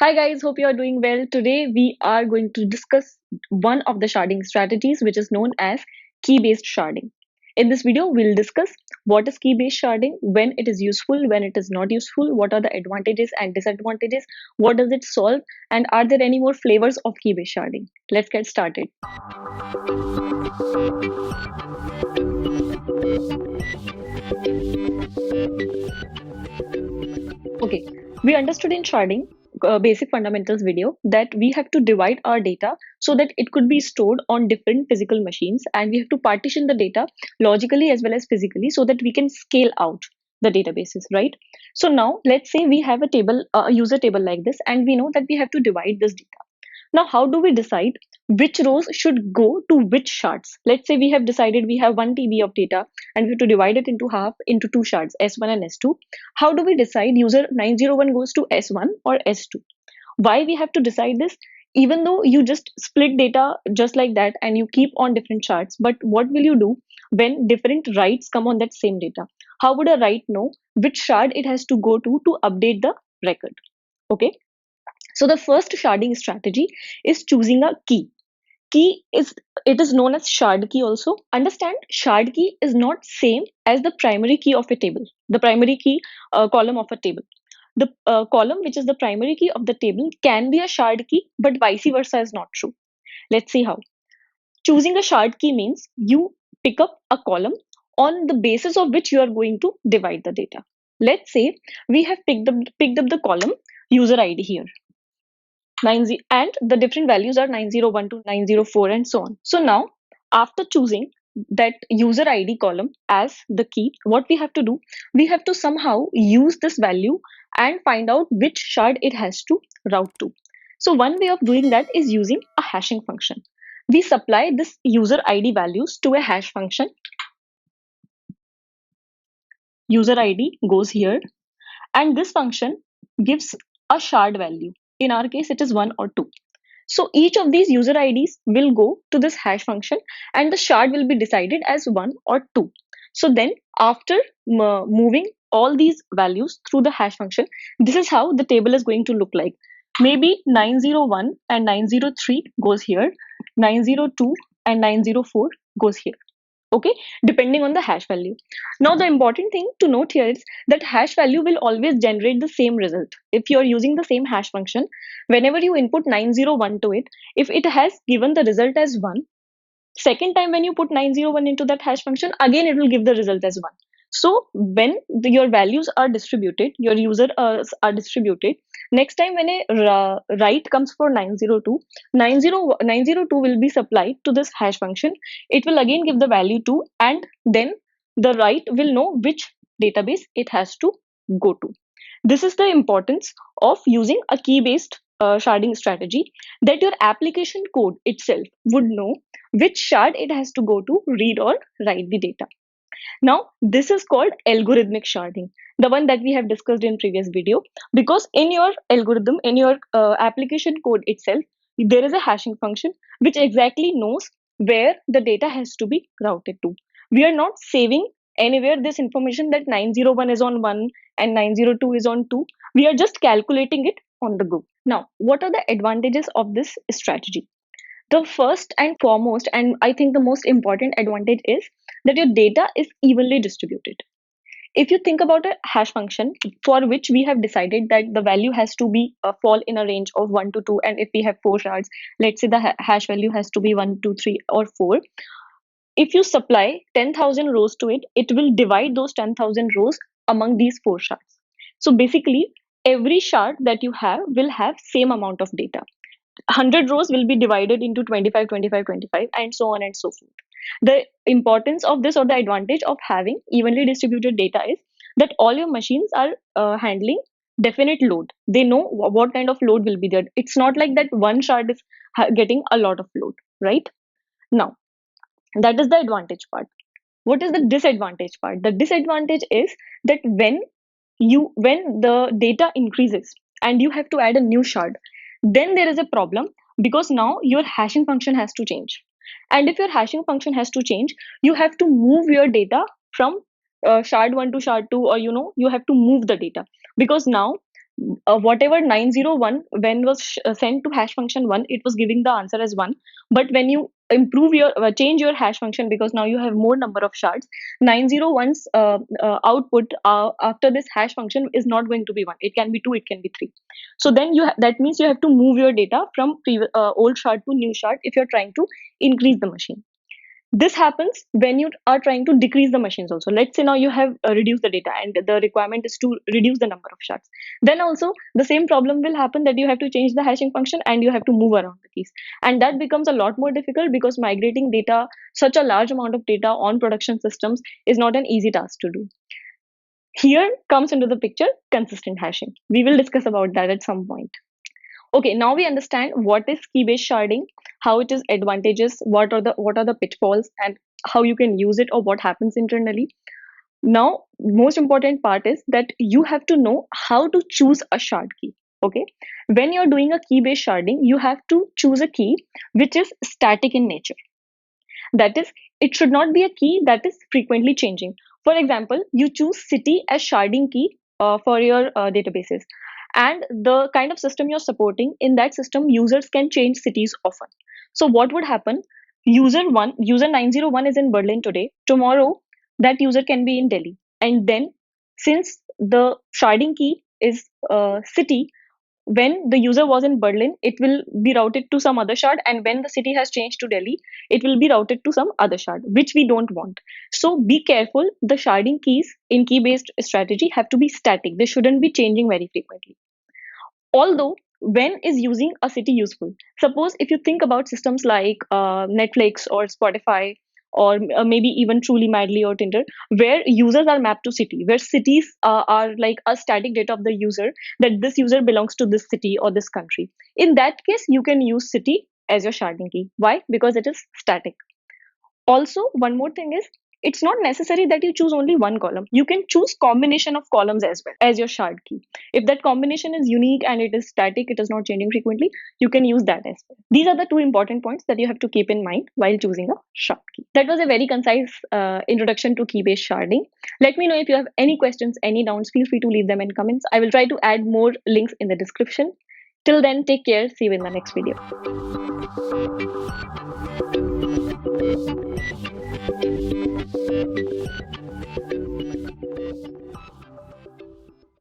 Hi guys, hope you are doing well. Today we are going to discuss one of the sharding strategies which is known as key-based sharding. In this video, we'll discuss what is key-based sharding, when it is useful, when it is not useful, what are the advantages and disadvantages, what does it solve, and are there any more flavors of key-based sharding? Let's get started. Okay, we understood in sharding basic fundamentals video that we have to divide our data so that it could be stored on different physical machines, and we have to partition the data logically as well as physically so that we can scale out the databases, right? So now let's say we have a table, a user table like this, and we know that we have to divide this data. Now, how do we decide which rows should go to which shards? Let's say we have decided we have 1 TB of data and we have to divide it into half into two shards, S1 and S2. How do we decide user 901 goes to S1 or S2? Why we have to decide this? Even though you just split data just like that and you keep on different charts, but what will you do when different writes come on that same data? How would a write know which shard it has to go to update the record? Okay, so the first sharding strategy is choosing a key. Key is it is known as shard key also. Understand, shard key is not same as the primary key of a table. The primary key column of a table. The column which is the primary key of the table can be a shard key, but vice versa is not true. Let's see how. Choosing a shard key means you pick up a column on the basis of which you are going to divide the data. Let's say we have picked up the column user ID here. And the different values are 901 to 904 and so on. So now, after choosing that user ID column as the key, what we have to do, we have to somehow use this value and find out which shard it has to route to. So one way of doing that is using a hashing function. We supply this user ID values to a hash function. User ID goes here, and this function gives a shard value. In our case, it is 1 or 2. So each of these user IDs will go to this hash function and the shard will be decided as 1 or 2. So then after moving all these values through the hash function, this is how the table is going to look like. Maybe 901 and 903 goes here, 902 and 904 goes here. Okay, depending on the hash value. Now the important thing to note here is that hash value will always generate the same result. If you are using the same hash function, whenever you input 901 to it, if it has given the result as 1, second time when you put 901 into that hash function, again it will give the result as 1. So when your values are distributed, your user are distributed, next time when a write comes for 902, 902 will be supplied to this hash function. It will again give the value 2, and then the write will know which database it has to go to. This is the importance of using a key based sharding strategy, that your application code itself would know which shard it has to go to read or write the data. Now, this is called algorithmic sharding, the one that we have discussed in previous video, because in your algorithm, in your application code itself, there is a hashing function which exactly knows where the data has to be routed to. We are not saving anywhere this information that 901 is on 1 and 902 is on 2. We are just calculating it on the go. Now, what are the advantages of this strategy? The first and foremost, and I think the most important advantage, is that your data is evenly distributed. If you think about a hash function for which we have decided that the value has to be fall in a range of 1 to 2, and if we have 4 shards, let's say the hash value has to be 1, 2, 3 or 4. If you supply 10,000 rows to it, it will divide those 10,000 rows among these 4 shards. So basically, every shard that you have will have same amount of data. 100 rows will be divided into 25, 25, 25, and so on and so forth. The importance of this, or the advantage of having evenly distributed data, is that all your machines are handling definite load. They know what kind of load will be there. It's not like that one shard is getting a lot of load, right? Now, that is the advantage part. What is the disadvantage part? The disadvantage is that when the data increases and you have to add a new shard, then there is a problem, because now your hashing function has to change. And if your hashing function has to change, you have to move your data from shard 1 to shard 2, or you have to move the data, because now whatever 901 when was sent to hash function 1, it was giving the answer as 1. But when you improve your change your hash function, because now you have more number of shards, 901's output after this hash function is not going to be 1. It can be 2, it can be 3. So then that means you have to move your data from old shard to new shard if you're trying to increase the machine. This happens when you are trying to decrease the machines also. Let's say now you have reduced the data and the requirement is to reduce the number of shards. Then also the same problem will happen, that you have to change the hashing function and you have to move around the keys. And that becomes a lot more difficult, because migrating data, such a large amount of data on production systems, is not an easy task to do. Here comes into the picture consistent hashing. We will discuss about that at some point. Okay, now we understand what is key-based sharding, how it is advantageous, what are the pitfalls, and how you can use it or what happens internally. Now, most important part is that you have to know how to choose a shard key. Okay, when you're doing a key-based sharding, you have to choose a key which is static in nature. That is, it should not be a key that is frequently changing. For example, you choose city as sharding key for your databases, and the kind of system you're supporting, in that system users can change cities often. So what would happen? User 901 is in Berlin today. Tomorrow that user can be in Delhi, and then since the sharding key is city, when the user was in Berlin, it will be routed to some other shard, and when the city has changed to Delhi, it will be routed to some other shard, which we don't want. So be careful. The sharding keys in key-based strategy have to be static. They shouldn't be changing very frequently. Although, when is using a city useful? Suppose if you think about systems like Netflix or Spotify, or maybe even Truly, Madly, or Tinder, where users are mapped to city, where cities are like a static data of the user, that this user belongs to this city or this country. In that case, you can use city as your sharding key. Why? Because it is static. Also, one more thing is, it's not necessary that you choose only one column. You can choose combination of columns as well as your shard key. If that combination is unique and it is static, it is not changing frequently, you can use that as well. These are the two important points that you have to keep in mind while choosing a shard key. That was a very concise introduction to key-based sharding. Let me know if you have any questions, any doubts. Feel free to leave them in comments. I will try to add more links in the description. Till then, take care. See you in the next video.